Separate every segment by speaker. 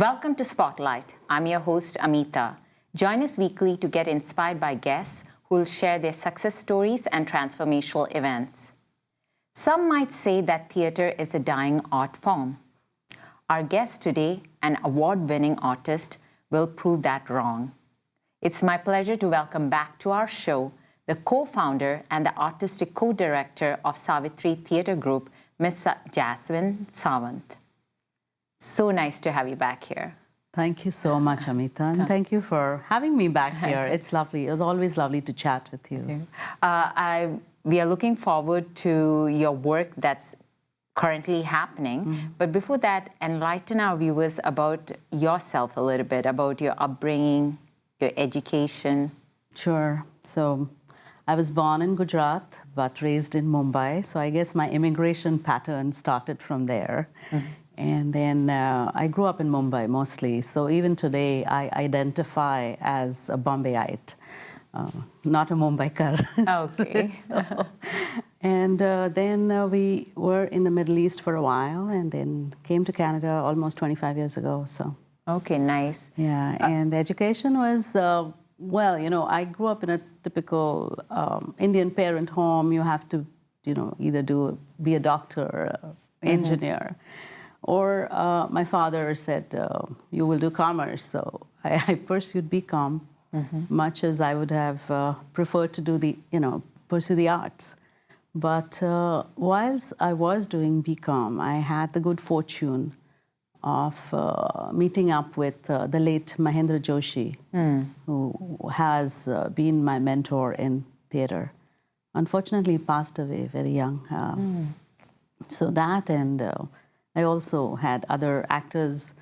Speaker 1: Welcome to Spotlight. I'm your host, Amitha. Join us weekly to get inspired by guests who will share their success stories and transformational events. Some might say that theater is a dying art form. Our guest today, an award-winning artist, will prove that wrong. It's my pleasure to welcome back to our show the co-founder and the artistic co-director of SAWITRI Theatre Group, Ms. Jasmine Sawant. So nice to have you back here.
Speaker 2: Thank you so much, Amitha, and thank you for having me back here. It's lovely. It's always lovely to chat with you.
Speaker 1: We are looking forward to your work that's currently happening. But before that, enlighten our viewers about yourself a little bit, about your upbringing, your education.
Speaker 2: Sure. So I was born in Gujarat, but raised in Mumbai. So I guess my immigration pattern started from there. And then I grew up in Mumbai mostly. So even today, I identify as a Bombayite, not a Mumbaikar.
Speaker 1: Okay.
Speaker 2: And then we were in the Middle East for a while, and then came to Canada almost 25 years ago. So.
Speaker 1: Okay, nice.
Speaker 2: Yeah, and the education was, well, you know, I grew up in a typical Indian parent home. You have to, you know, either be a doctor or engineer. Or my father said, you will do commerce. So I pursued BCom, much as I would have preferred to do pursue the arts. But whilst I was doing BCom, I had the good fortune of meeting up with the late Mahendra Joshi, who has been my mentor in theater. Unfortunately, he passed away very young. So that, and I also had other actors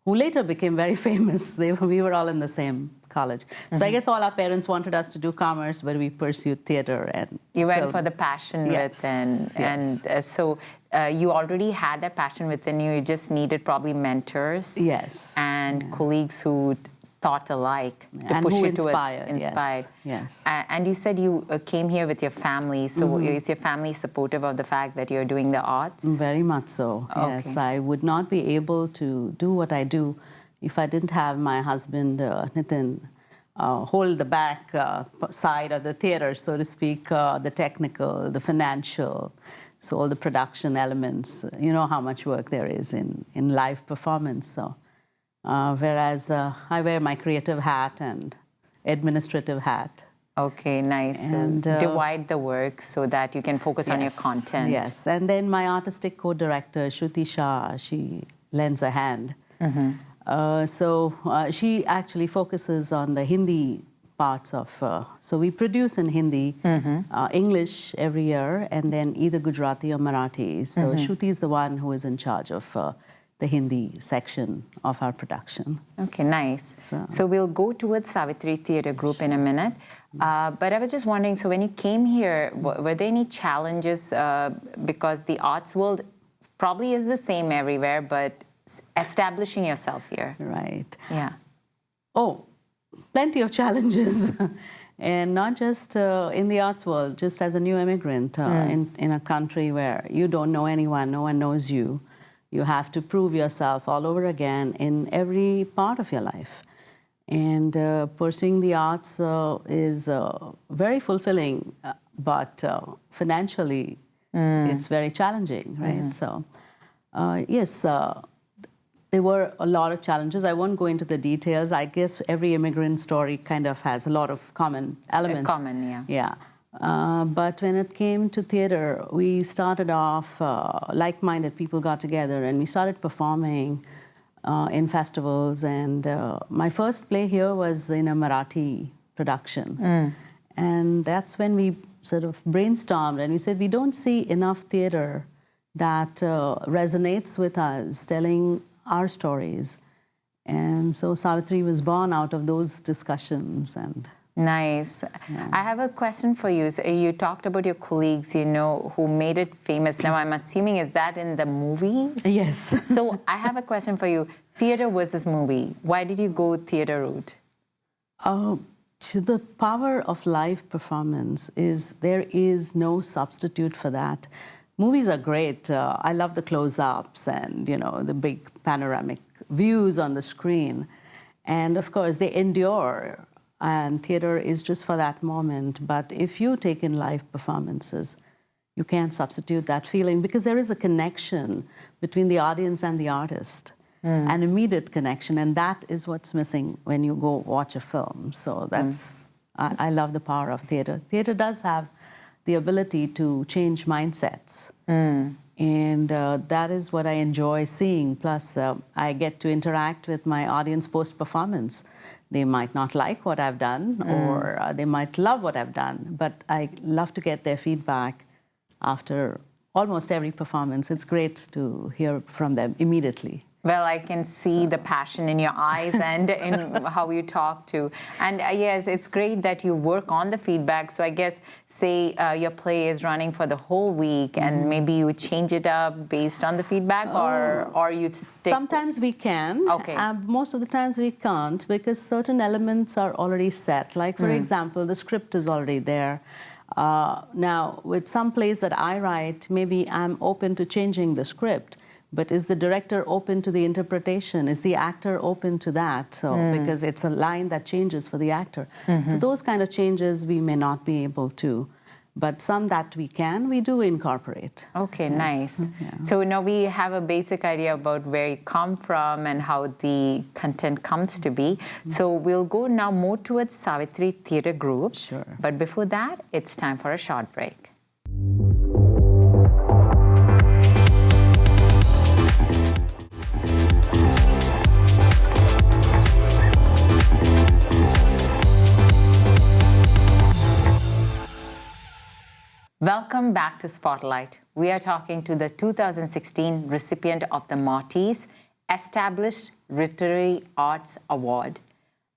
Speaker 2: who later became very famous. We were all in the same college. So I guess all our parents wanted us to do commerce, but we pursued theater and
Speaker 1: you went
Speaker 2: film.
Speaker 1: for the passion within.
Speaker 2: Yes.
Speaker 1: And so you already had that passion within you. You just needed probably mentors.
Speaker 2: Yes.
Speaker 1: And colleagues who thought alike to
Speaker 2: and
Speaker 1: push
Speaker 2: who
Speaker 1: you
Speaker 2: inspired.
Speaker 1: towards inspired.
Speaker 2: Yes.
Speaker 1: And you said you came here with your family. So is your family supportive of the fact that you're doing the arts?
Speaker 2: Very much so.
Speaker 1: Okay.
Speaker 2: Yes, I would not be able to do what I do if I didn't have my husband Nitin hold the back side of the theater, so to speak, the technical, the financial, so all the production elements. You know how much work there is in live performance. So. Whereas I wear my creative hat and administrative hat.
Speaker 1: Okay, nice.
Speaker 2: And,
Speaker 1: so divide the work so that you can focus on your content.
Speaker 2: Yes, and then my artistic co-director, Shruti Shah, she lends a hand. So she actually focuses on the Hindi parts of, so we produce in Hindi, English every year, and then either Gujarati or Marathi. So Shruti is the one who is in charge of the Hindi section of our production.
Speaker 1: Okay, nice. So we'll go towards SAWITRI Theatre Group in a minute. But I was just wondering, so when you came here, were there any challenges? Because the arts world probably is the same everywhere, but establishing yourself here.
Speaker 2: Right.
Speaker 1: Yeah.
Speaker 2: Oh, plenty of challenges. And not just in the arts world, just as a new immigrant in a country where you don't know anyone, no one knows you. You have to prove yourself all over again in every part of your life. And pursuing the arts is very fulfilling, but financially, it's very challenging, right? So, yes, there were a lot of challenges. I won't go into the details. I guess every immigrant story kind of has a lot of common elements.
Speaker 1: Common, yeah.
Speaker 2: Yeah. But when it came to theater, we started off, like-minded people got together and we started performing in festivals. And my first play here was in a Marathi production. And that's when we sort of brainstormed and we said, we don't see enough theater that resonates with us, telling our stories. And so SAWITRI was born out of those discussions. And
Speaker 1: nice. Yeah. I have a question for you. So you talked about your colleagues, you know, who made it famous. Now, I'm assuming, is that in the movies?
Speaker 2: Yes.
Speaker 1: So I have a question for you. Theater versus movie. Why did you go theater route?
Speaker 2: The power of live performance is, there is no substitute for that. Movies are great. I love the close-ups and, you know, the big panoramic views on the screen. And of course, they endure. And theater is just for that moment. But if you take in live performances, you can't substitute that feeling because there is a connection between the audience and the artist, an immediate connection. And that is what's missing when you go watch a film. So that's, I love the power of theater. Theater does have the ability to change mindsets. And that is what I enjoy seeing. Plus, I get to interact with my audience post-performance. They might not like what I've done, or they might love what I've done, but I love to get their feedback after almost every performance. It's great to hear from them immediately.
Speaker 1: Well, I can see the passion in your eyes and in how you talk to. And yes, it's great that you work on the feedback. So I guess, say your play is running for the whole week and maybe you change it up based on the feedback, or you stick...
Speaker 2: Sometimes we can.
Speaker 1: Okay.
Speaker 2: Most of the times we can't because certain elements are already set. Like, for example, the script is already there. Now, with some plays that I write, maybe I'm open to changing the script. But is the director open to the interpretation? Is the actor open to that? So, because it's a line that changes for the actor. So those kind of changes we may not be able to. But some that we can, we do incorporate.
Speaker 1: Okay,
Speaker 2: Yes.
Speaker 1: nice.
Speaker 2: Yeah.
Speaker 1: So now we have a basic idea about where you come from and how the content comes to be. So we'll go now more towards Savitri Theatre Group.
Speaker 2: Sure.
Speaker 1: But before that, it's time for a short break. Welcome back to Spotlight. We are talking to the 2016 recipient of the Maltese Established Literary Arts Award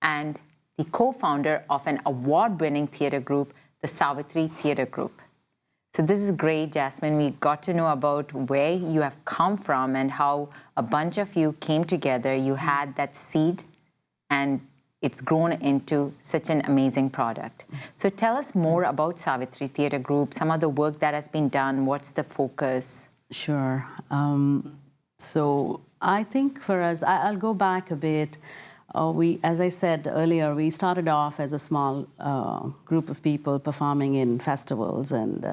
Speaker 1: and the co-founder of an award-winning theatre group, the Savitri Theatre Group. So this is great, Jasmine. We got to know about where you have come from and how a bunch of you came together. You had that seed and it's grown into such an amazing product. So tell us more about Savitri Theatre Group, some of the work that has been done, what's the focus?
Speaker 2: Sure. So I think for us, I'll go back a bit. As I said earlier, we started off as a small group of people performing in festivals and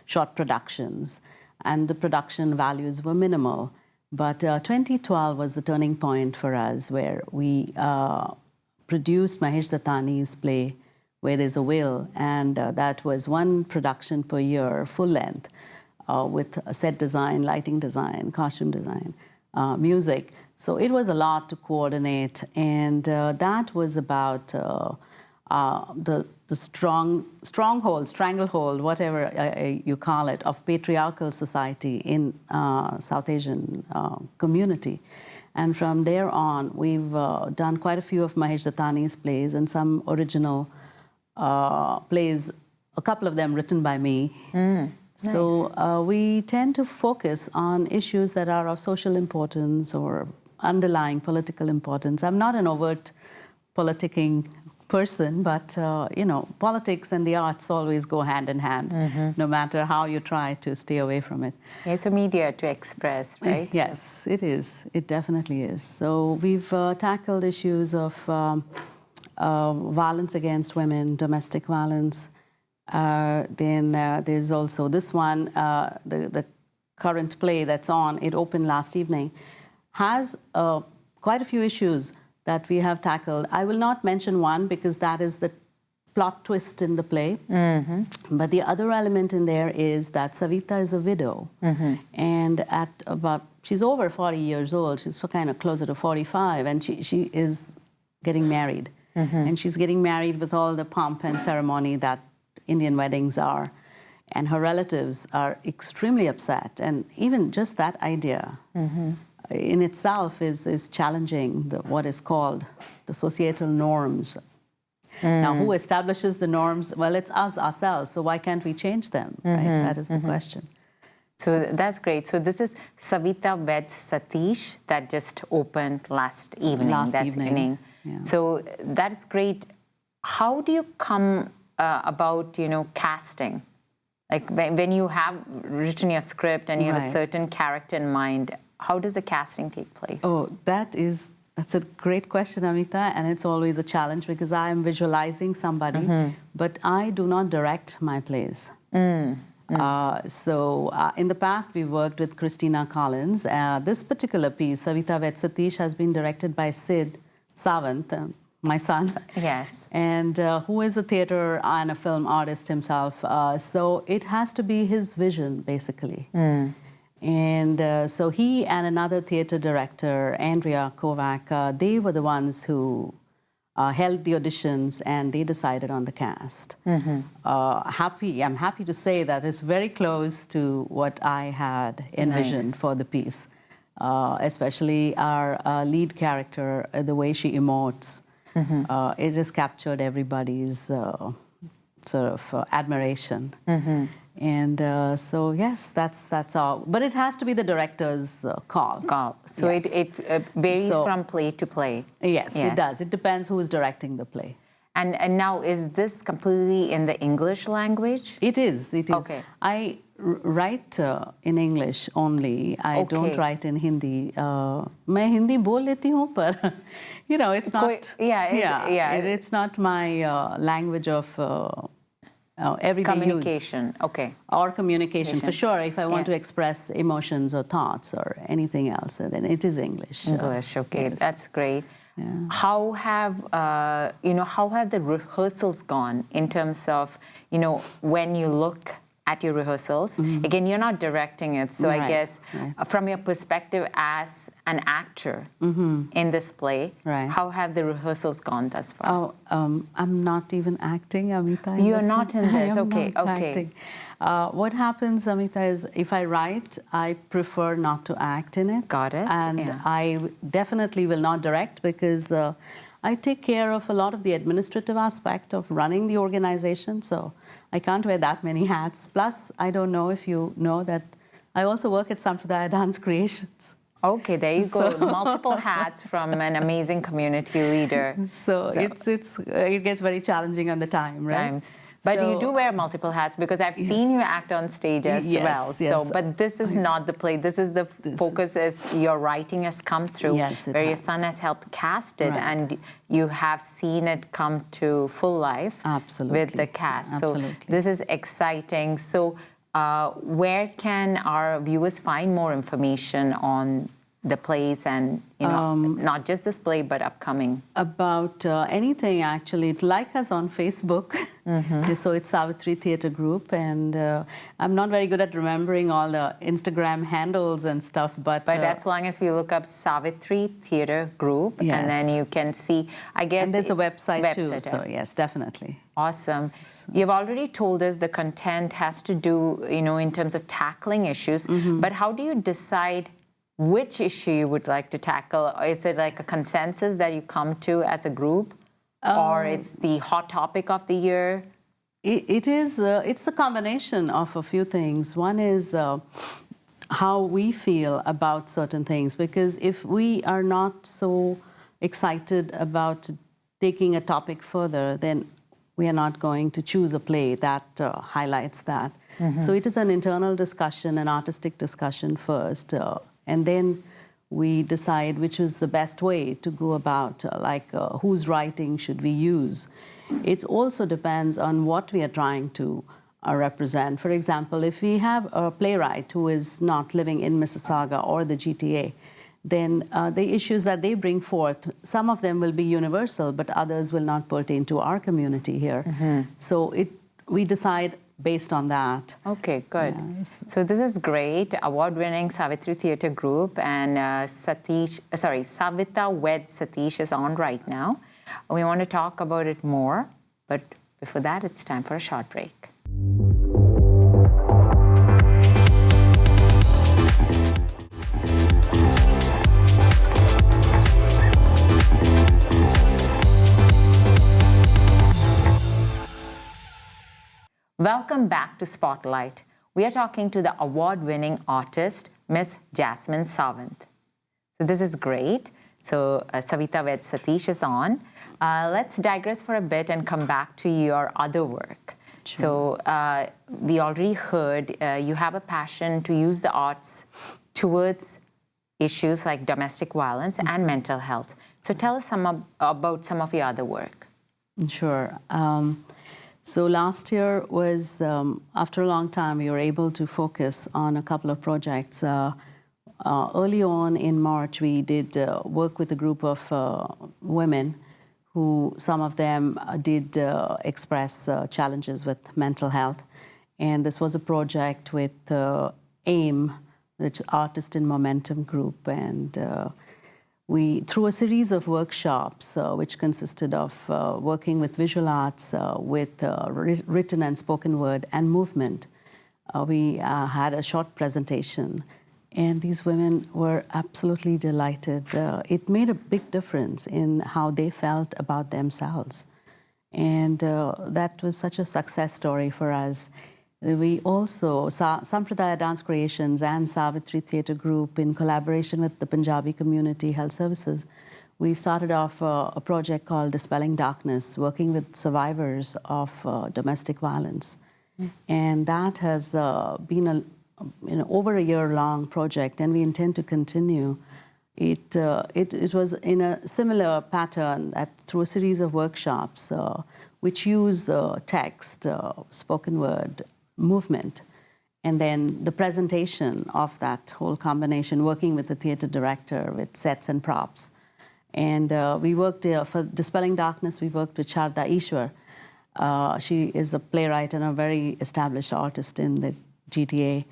Speaker 2: short productions, and the production values were minimal. But 2012 was the turning point for us, where we produced Mahesh Dattani's play, Where There's a Will, and that was one production per year, full length, with set design, lighting design, costume design, music. So it was a lot to coordinate, and that was about the stranglehold, whatever you call it, of patriarchal society in South Asian community. And from there on, we've done quite a few of Mahesh Dattani's plays and some original plays, a couple of them written by me.
Speaker 1: Nice.
Speaker 2: So we tend to focus on issues that are of social importance or underlying political importance. I'm not an overt politicking person, but you know, politics and the arts always go hand in hand, no matter how you try to stay away from it.
Speaker 1: It's a media to express, right?
Speaker 2: Yes, it is. It definitely is. So we've tackled issues of violence against women, domestic violence. Then there's also this one, the current play that's on, it opened last evening, has quite a few issues that we have tackled. I will not mention one because that is the plot twist in the play. But the other element in there is that Savita is a widow. And at about, she's over 40 years old, she's kind of closer to 45, and she is getting married. And she's getting married with all the pomp and ceremony that Indian weddings are. And her relatives are extremely upset. And even just that idea in itself is challenging what is called the societal norms. Now, who establishes the norms? Well, it's us ourselves, so why can't we change them, right? That is the question.
Speaker 1: So that's great. So this is Savita Weds Satish that just opened last evening.
Speaker 2: Yeah.
Speaker 1: So that's great. How do you come about, you know, casting? Like when you have written your script and you have a certain character in mind, how does the casting take place?
Speaker 2: Oh, that's a great question, Amitha, and it's always a challenge because I am visualizing somebody, but I do not direct my plays. In the past, we worked with Christina Collins. This particular piece, Savita Ved Satish, has been directed by Sid Sawant, my son.
Speaker 1: Yes.
Speaker 2: And who is a theater and a film artist himself. So it has to be his vision, basically. And so he and another theater director, Andrea Kovac, they were the ones who held the auditions and they decided on the cast. I'm happy to say that it's very close to what I had envisioned for the piece, especially our lead character, the way she emotes. It has captured everybody's sort of admiration. And so yes, that's all. But it has to be the director's call.
Speaker 1: So
Speaker 2: yes.
Speaker 1: it varies from play to play.
Speaker 2: Yes, it does. It depends who is directing the play.
Speaker 1: And now, is this completely in the English language?
Speaker 2: It is.
Speaker 1: Okay.
Speaker 2: I write in English only. I don't write in Hindi. मैं हिंदी बोल लेती हूँ, पर it's not. It's not my language of everyday
Speaker 1: communication.
Speaker 2: use.
Speaker 1: Okay.
Speaker 2: Or communication, for sure. If I want to express emotions or thoughts or anything else, then it is English.
Speaker 1: English, okay,
Speaker 2: yes.
Speaker 1: That's great.
Speaker 2: Yeah.
Speaker 1: How have how have the rehearsals gone in terms of when you look at your rehearsals? Again, you're not directing it, so I guess from your perspective as an actor in this play, how have the rehearsals gone thus far?
Speaker 2: I'm not even acting, Amitha.
Speaker 1: You're not in this. Okay.
Speaker 2: Acting. What happens, Amitha, is if I write, I prefer not to act in it.
Speaker 1: Got it.
Speaker 2: And I definitely will not direct because I take care of a lot of the administrative aspect of running the organization, so I can't wear that many hats. Plus, I don't know if you know that I also work at Sampradaya Dance Creations.
Speaker 1: Okay, there you go. Multiple hats from an amazing community leader.
Speaker 2: So it gets very challenging on the time, right?
Speaker 1: But you do wear multiple hats because I've seen you act on stage as well.
Speaker 2: Yes.
Speaker 1: But this is not the play. This is the focus is your writing has come through, where your son has helped cast it, and you have seen it come to full life with the cast.
Speaker 2: Absolutely.
Speaker 1: So this is exciting. So where can our viewers find more information on the plays and not just this play but upcoming?
Speaker 2: About anything, actually. Like us on Facebook. So it's Savitri Theatre Group, and I'm not very good at remembering all the Instagram handles and stuff, but
Speaker 1: as long as we look up Savitri Theatre Group, and then you can see, I guess.
Speaker 2: And there's a website too, so yes, definitely.
Speaker 1: Awesome. You've already told us the content has to do, in terms of tackling issues, but how do you decide which issue you would like to tackle? Is it like a consensus that you come to as a group? Or it's the hot topic of the year?
Speaker 2: It's a combination of a few things. One is how we feel about certain things, because if we are not so excited about taking a topic further, then we are not going to choose a play that highlights that. So it is an internal discussion, an artistic discussion first, and then we decide which is the best way to go about, whose writing should we use. It also depends on what we are trying to represent. For example, if we have a playwright who is not living in Mississauga or the GTA, then the issues that they bring forth, some of them will be universal, but others will not pertain to our community here. So we decide based on that.
Speaker 1: Okay, good. Yes. So this is great. Award-winning Savitri Theatre Group, and Savita Ved Satish is on right now. We want to talk about it more, but before that, it's time for a short break. Welcome back to Spotlight. We are talking to the award-winning artist, Miss Jasmine Sawant. So this is great. So Savita Ved Satish is on. Let's digress for a bit and come back to your other work. Sure. So we already heard you have a passion to use the arts towards, issues like domestic violence and mental health. So tell us about some of your other work.
Speaker 2: Sure. So last year was, after a long time, we were able to focus on a couple of projects. Early on in March, we did work with a group of women who, some of them did express challenges with mental health. And this was a project with AIM, which is Artist in Momentum Group. And we, through a series of workshops, which consisted of working with visual arts, with written and spoken word and movement, we had a short presentation. And these women were absolutely delighted. It made a big difference in how they felt about themselves. And that was such a success story for us. We also saw Sampradaya Dance Creations and SAWITRI Theatre Group, in collaboration with the Punjabi Community Health Services, we started off a project called Dispelling Darkness, working with survivors of domestic violence. And that has been over a year-long project, and we intend to continue. It was in a similar pattern that through a series of workshops which use text, spoken word, movement, and then the presentation of that whole combination, working with the theater director with sets and props. And we worked for Dispelling Darkness, we worked with Sharda Ishwar. She is a playwright and a very established artist in the GTA.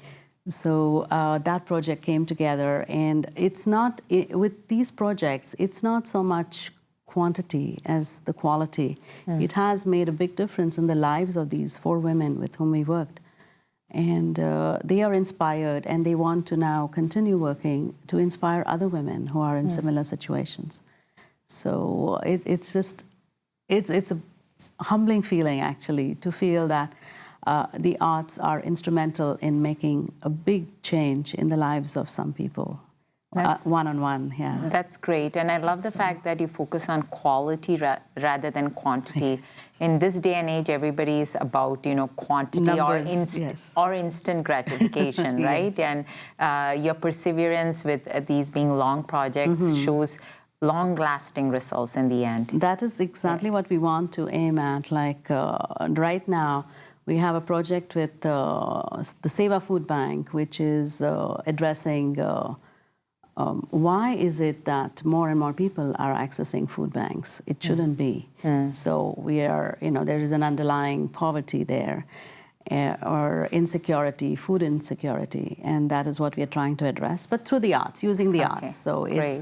Speaker 2: So that project came together, and it's not, with these projects, it's not so much quantity as the quality. It has made a big difference in the lives of these 4 women with whom we worked. And they are inspired, and they want to now continue working to inspire other women who are in similar situations. So it's a humbling feeling, actually, to feel that the arts are instrumental in making a big change in the lives of some people. One-on-one, yeah.
Speaker 1: That's great. And I love the fact that you focus on quality rather than quantity. In this day and age, everybody is about, quantity.
Speaker 2: Numbers,
Speaker 1: or instant gratification, right?
Speaker 2: Yes.
Speaker 1: And your perseverance with these being long projects shows long-lasting results in the end.
Speaker 2: That is exactly what we want to aim at. Like right now, we have a project with the Seva Food Bank, which is addressing why is it that more and more people are accessing food banks? It shouldn't be. So we are, there is an underlying poverty there, or insecurity, food insecurity, and that is what we are trying to address, but through the arts, using the arts. So it's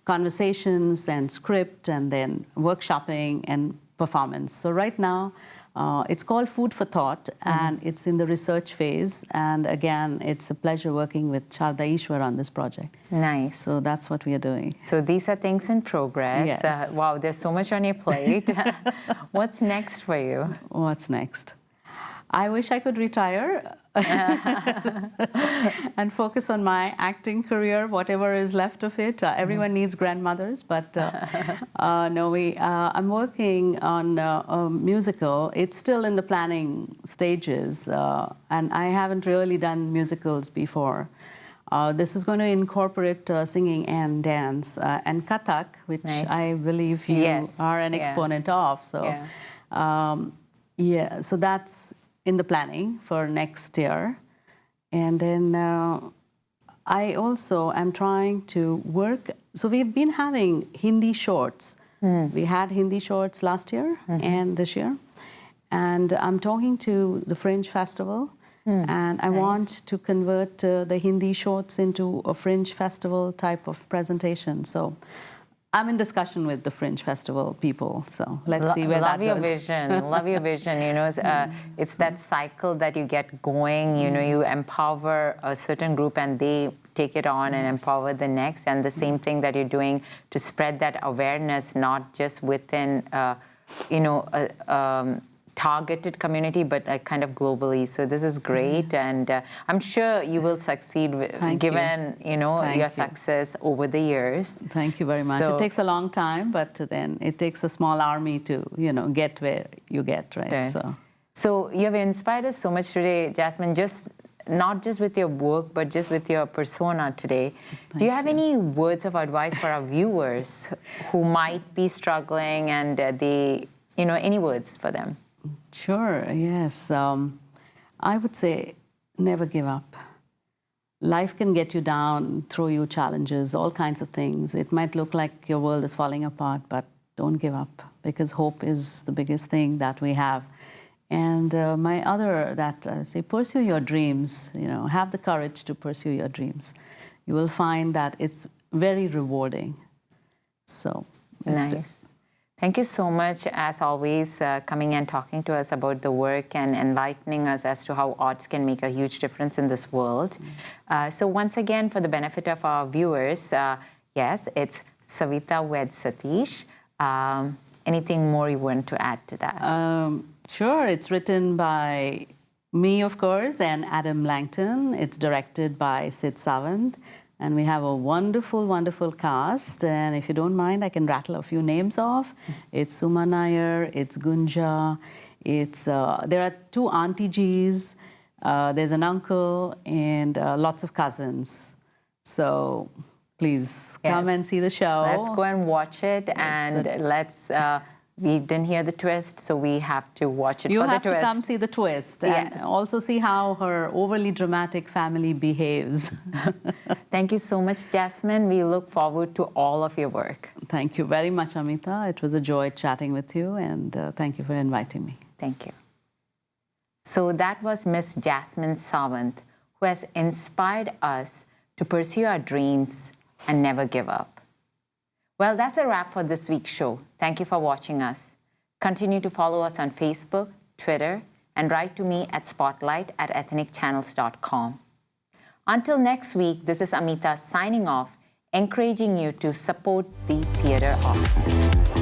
Speaker 2: conversations and script, and then workshopping and performance. So right now, it's called Food for Thought, and it's in the research phase. And again, it's a pleasure working with Sharda Ishwar on this project.
Speaker 1: Nice.
Speaker 2: So that's what we are doing.
Speaker 1: So these are things in progress.
Speaker 2: Yes.
Speaker 1: Wow, there's so much on your plate. What's next for you?
Speaker 2: What's next? I wish I could retire and focus on my acting career, whatever is left of it. Everyone needs grandmothers, but no, I'm working on a musical. It's still in the planning stages, and I haven't really done musicals before. This is going to incorporate singing and dance and Kathak, which I believe you are an exponent of. So, so that's in the planning for next year. And then I also am trying to work. So we've been having Hindi shorts. We had Hindi shorts last year and this year. And I'm talking to the Fringe Festival. And I want to convert the Hindi shorts into a Fringe Festival type of presentation. So I'm in discussion with the Fringe Festival people, so let's see where that goes.
Speaker 1: Love your vision. Love your vision. It's that cycle that you get going. You empower a certain group, and they take it on and empower the next. And the same thing that you're doing to spread that awareness, not just within, targeted community, but kind of globally. So this is great, and I'm sure you will succeed given your success over the years.
Speaker 2: Thank you very much. It takes a long time, but then it takes a small army to get where you get, right?
Speaker 1: So you have inspired us so much today, Jasmine. Just not just with your work, but just with your persona today. Do you have any words of advice for our viewers who might be struggling and any words for them?
Speaker 2: Sure, yes. I would say never give up. Life can get you down, throw you challenges, all kinds of things. It might look like your world is falling apart, but don't give up, because hope is the biggest thing that we have. And say pursue your dreams, have the courage to pursue your dreams. You will find that it's very rewarding. So,
Speaker 1: nice. Thank you so much, as always, coming and talking to us about the work and enlightening us as to how arts can make a huge difference in this world. So once again, for the benefit of our viewers, yes, it's Savita wed Satish. Anything more you want to add to that?
Speaker 2: Sure. It's written by me, of course, and Adam Langton. It's directed by Sid Sawant. And we have a wonderful, wonderful cast. And if you don't mind, I can rattle a few names off. It's Suma Nair, it's Gunja, there are 2 Auntie Gs, there's an uncle, and lots of cousins. So please come and see the show.
Speaker 1: Let's go and watch it, and we didn't hear the twist, so we have to watch it for the twist.
Speaker 2: You have to come see the twist, and also see how her overly dramatic family behaves.
Speaker 1: Thank you so much, Jasmine. We look forward to all of your work.
Speaker 2: Thank you very much, Amitha. It was a joy chatting with you, and thank you for inviting me.
Speaker 1: Thank you. So that was Miss Jasmine Sawant, who has inspired us to pursue our dreams and never give up. Well, that's a wrap for this week's show. Thank you for watching us. Continue to follow us on Facebook, Twitter, and write to me at spotlight@ethnicchannels.com. Until next week, this is Amitha signing off, encouraging you to support the theatre arts.